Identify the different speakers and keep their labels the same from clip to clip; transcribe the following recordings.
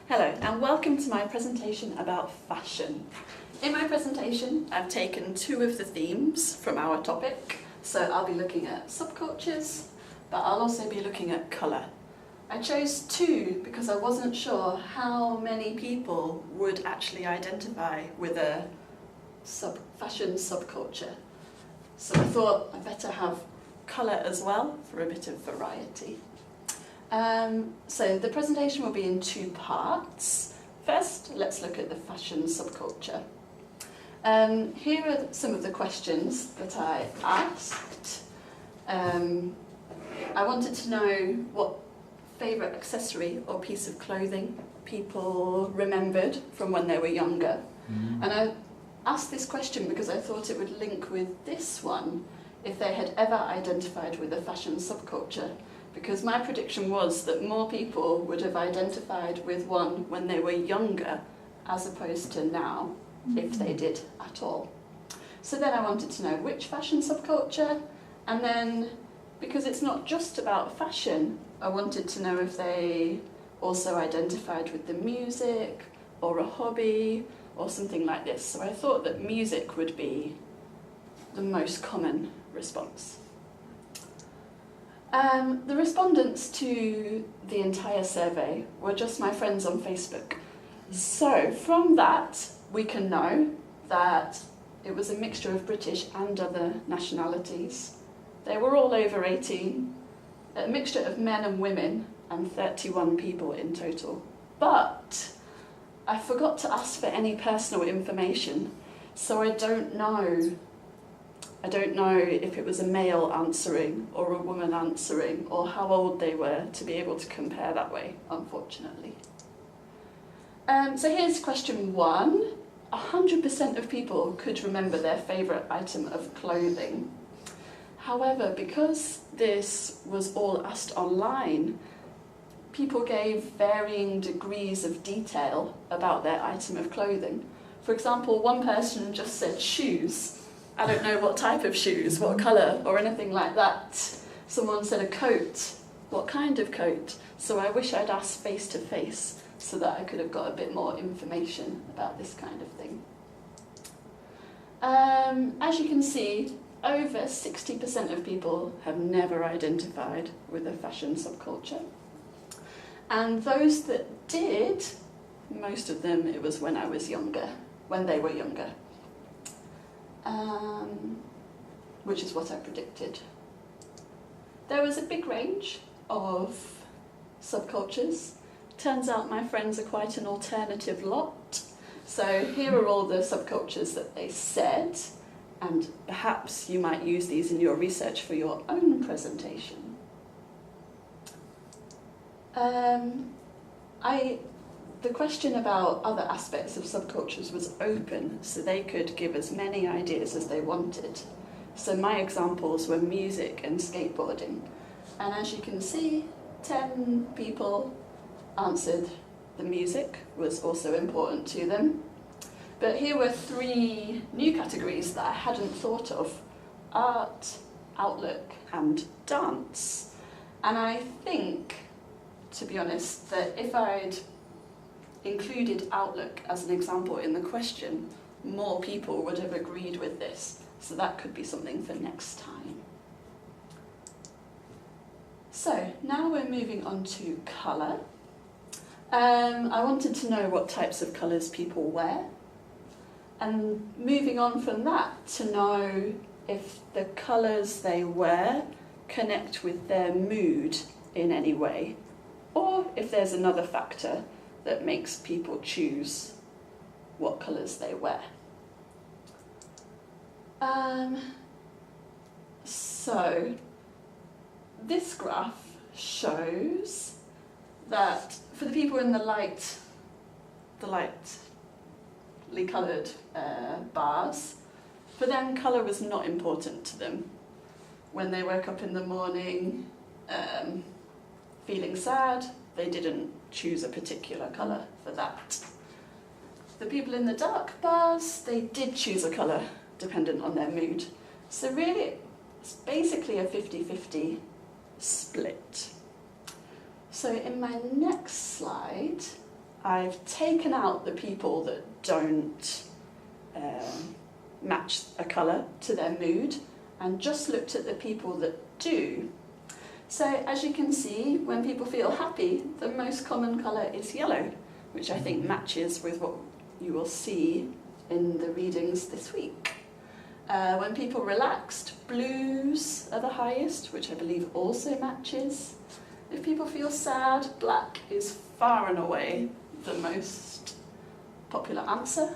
Speaker 1: Hello and welcome to my presentation about fashion. In my presentation I've taken two of the themes from our topic, so I'll be looking at subcultures, but I'll also be looking at colour. I chose two because I wasn't sure how many people would actually identify with a fashion subculture. So I thought I'd better have colour as well for a bit of variety. So the presentation will be in two parts. First, let's look at the fashion subculture. Here are some of the questions that I asked. I wanted to know what favourite accessory or piece of clothing people remembered from when they were younger. And I asked this question because I thought it would link with this one if they had ever identified with a fashion subculture. Because my prediction was that more people would have identified with one when they were younger as opposed to now, if they did at all. So then I wanted to know which fashion subculture, and then because it's not just about fashion, I wanted to know if they also identified with the music or a hobby or something like this. So I thought that music would be the most common response. The respondents to the entire survey were just my friends on Facebook. So from that, we can know that it was a mixture of British and other nationalities. They were all over 18, a mixture of men and women, and 31 people in total. But I forgot to ask for any personal information, so I don't know if it was a male answering or a woman answering or how old they were to be able to compare that way, unfortunately. So here's question one. 100% of people could remember their favourite item of clothing. However, because this was all asked online, people gave varying degrees of detail about their item of clothing. For example, one person just said shoes. I don't know what type of shoes, what colour, or anything like that. Someone said a coat. What kind of coat? So I wish I'd asked face to face so that I could have got a bit more information about this kind of thing. As you can see, over 60% of people have never identified with a fashion subculture. And those that did, most of them, it was when they were younger. Which is what I predicted. There was a big range of subcultures. Turns out my friends are quite an alternative lot. So here are all the subcultures that they said, and perhaps you might use these in your research for your own presentation. The question about other aspects of subcultures was open, so they could give as many ideas as they wanted. So my examples were music and skateboarding. And as you can see, 10 people answered the music was also important to them. But here were three new categories that I hadn't thought of: art, outlook, and dance. And I think, to be honest, that if I'd included outlook as an example in the question, more people would have agreed with this. So that could be something for next time. So now we're moving on to colour. I wanted to know what types of colours people wear. And moving on from that, to know if the colours they wear connect with their mood in any way, or if there's another factor that makes people choose what colours they wear. So this graph shows that for the people in the lightly coloured bars, for them colour was not important to them. When they woke up in the morning feeling sad, they didn't choose a particular colour for that. The people in the dark bars, they did choose a colour dependent on their mood. So really, it's basically a 50-50 split. So in my next slide, I've taken out the people that don't match a colour to their mood and just looked at the people that do. So as you can see, when people feel happy, the most common colour is yellow, which I think matches with what you will see in the readings this week. When people relaxed, blues are the highest, which I believe also matches. If people feel sad, black is far and away the most popular answer.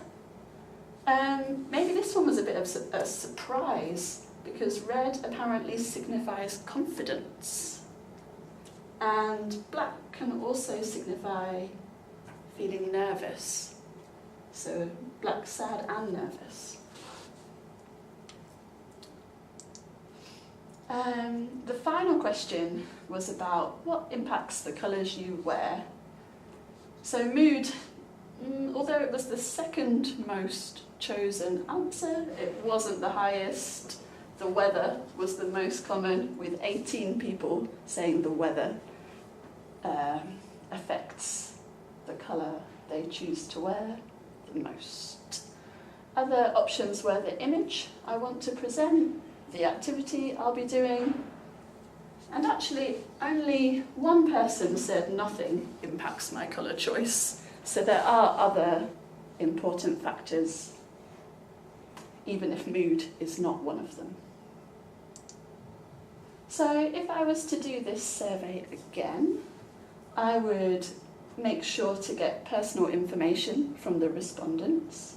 Speaker 1: Maybe this one was a bit of a surprise, because red apparently signifies confidence. And black can also signify feeling nervous. So black, sad and nervous. The final question was about what impacts the colours you wear. So mood, although it was the second most chosen answer, it wasn't the highest. The weather was the most common, with 18 people saying the weather affects the colour they choose to wear the most. Other options were the image I want to present, the activity I'll be doing, and actually only one person said nothing impacts my colour choice. So there are other important factors, even if mood is not one of them. So if I was to do this survey again, I would make sure to get personal information from the respondents.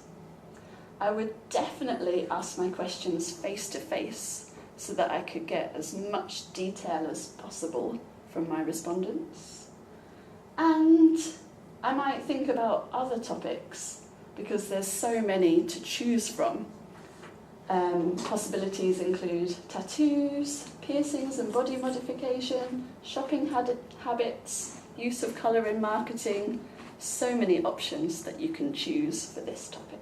Speaker 1: I would definitely ask my questions face to face so that I could get as much detail as possible from my respondents. And I might think about other topics, because there's so many to choose from. Possibilities include tattoos, piercings and body modification, shopping habits, use of colour in marketing. So many options that you can choose for this topic.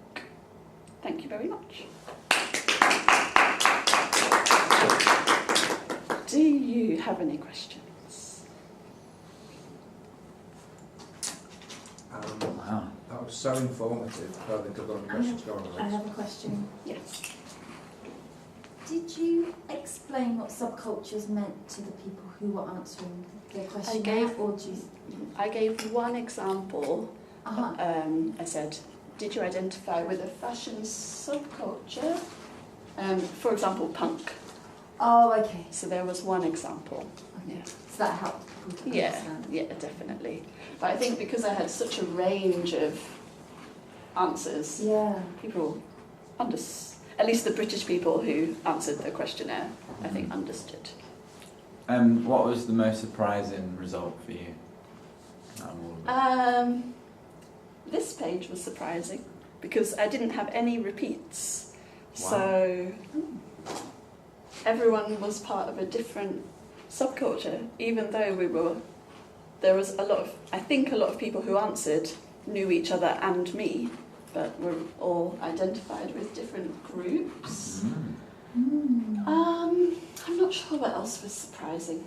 Speaker 1: Thank you very much. Do you have any questions?
Speaker 2: Wow. That was so informative. I don't think I've got any questions going on.
Speaker 3: I have a question.
Speaker 1: Yes.
Speaker 3: Did you explain what subcultures meant to the people who were answering their question?
Speaker 1: I gave one example.
Speaker 3: Uh-huh.
Speaker 1: I said, did you identify with a fashion subculture? For example, punk.
Speaker 3: Oh, okay.
Speaker 1: So there was one example.
Speaker 3: Okay.
Speaker 1: Yeah.
Speaker 3: So that helped people to
Speaker 1: Yeah,
Speaker 3: understand.
Speaker 1: yeah, definitely. But I think because I had such a range of answers,
Speaker 3: Yeah.
Speaker 1: people at least the British people who answered the questionnaire, I think, understood.
Speaker 4: What was the most surprising result for you?
Speaker 1: This page was surprising because I didn't have any repeats.
Speaker 4: Wow.
Speaker 1: So everyone was part of a different subculture, even though there was I think a lot of people who answered knew each other and me, but were all identified with different groups. I'm not sure what else was surprising.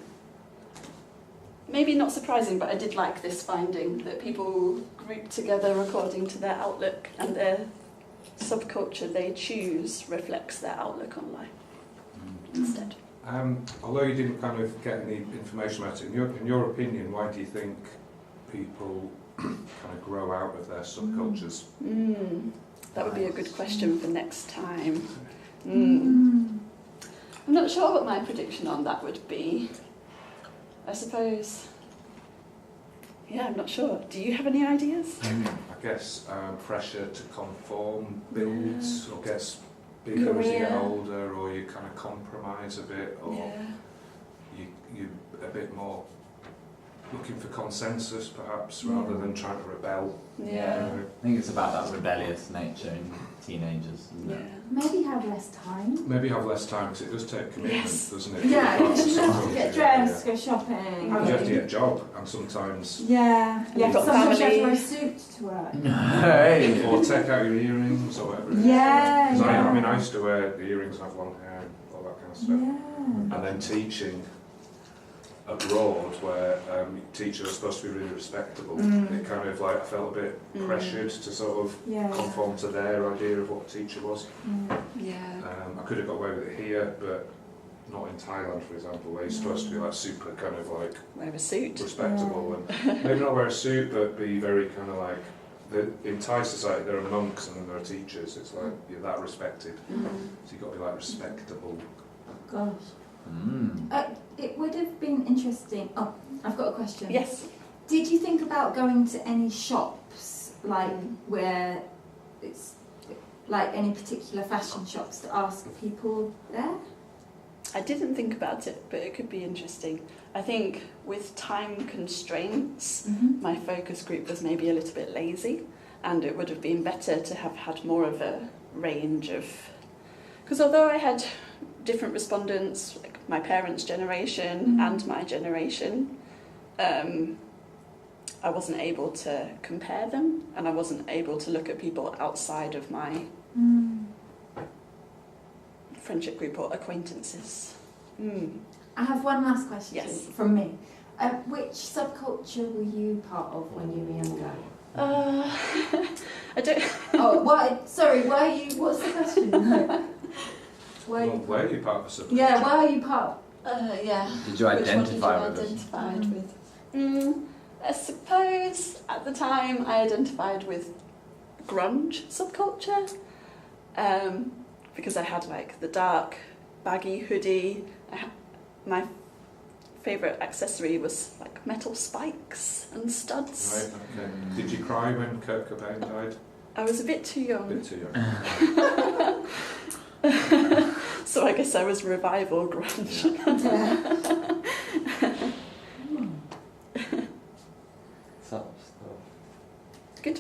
Speaker 1: Maybe not surprising, but I did like this finding that people group together according to their outlook, and their subculture they choose reflects their outlook on life instead.
Speaker 2: Although you didn't kind of get any information about it, in your opinion, why do you think people kind of grow out of their subcultures?
Speaker 1: That would be a good question for next time. I'm not sure what my prediction on that would be. I suppose... Yeah, I'm not sure. Do you have any ideas?
Speaker 2: I guess pressure to conform builds or gets bigger as you get older, or you kind of compromise a bit, or you're a bit more looking for consensus perhaps rather than trying to rebel.
Speaker 4: Yeah. I think it's about that rebellious nature in teenagers, isn't it?
Speaker 3: Maybe have less time.
Speaker 2: Maybe have less time, because it does take commitment, doesn't it?
Speaker 3: Yeah,
Speaker 2: Parts of
Speaker 3: you have to
Speaker 2: subculture,
Speaker 3: get dressed, go shopping.
Speaker 2: You have to get a job, and sometimes...
Speaker 3: Yeah,
Speaker 1: You've got
Speaker 3: sometimes you have
Speaker 1: family.
Speaker 3: to wear a suit to work.
Speaker 4: Hey.
Speaker 2: Or take out your earrings or whatever it is.
Speaker 3: Yeah,
Speaker 2: 'Cause
Speaker 3: yeah.
Speaker 2: I used to wear the earrings and have long hair and all that kind of stuff.
Speaker 3: Yeah.
Speaker 2: And then teaching, abroad where teachers are supposed to be really respectable. It kind of like I felt a bit pressured to sort of conform to their idea of what a teacher was.
Speaker 1: Yeah.
Speaker 2: I could have got away with it here, but not in Thailand, for example, where you're supposed to be like super kind of like
Speaker 1: Wear a suit.
Speaker 2: respectable and maybe not wear a suit, but be very kind of like. In Thai society, there are monks and then there are teachers. It's like you're that respected, so you've got to be like respectable.
Speaker 3: Gosh. It would have been interesting. Oh, I've got a question.
Speaker 1: Yes.
Speaker 3: Did you think about going to any shops, like where it's like any particular fashion shops, to ask people there?
Speaker 1: I didn't think about it, but it could be interesting. I think with time constraints, my focus group was maybe a little bit lazy, and it would have been better to have had more of a range of... Because although I had different respondents, like my parents' generation and my generation, I wasn't able to compare them, and I wasn't able to look at people outside of my friendship group or acquaintances.
Speaker 3: I have one last question
Speaker 1: Yes.
Speaker 3: from me. Which subculture were you part of when you were younger?
Speaker 1: I don't...
Speaker 3: Oh, why? Sorry, why are you... What's the question? Why
Speaker 2: Where are you part of a subculture?
Speaker 3: Yeah, why are you part?
Speaker 1: yeah.
Speaker 4: Did you identify with
Speaker 1: Which one did you
Speaker 4: it?
Speaker 1: identify with? I suppose at the time I identified with grunge subculture, because I had like the dark baggy hoodie. My favourite accessory was like metal spikes and studs.
Speaker 2: Right, okay. Did you cry when Kurt Cobain died?
Speaker 1: I was a bit too
Speaker 2: A
Speaker 1: young.
Speaker 2: bit too young.
Speaker 1: So I guess I was revival grunge.
Speaker 3: Yeah.
Speaker 4: Stuff.
Speaker 1: Good.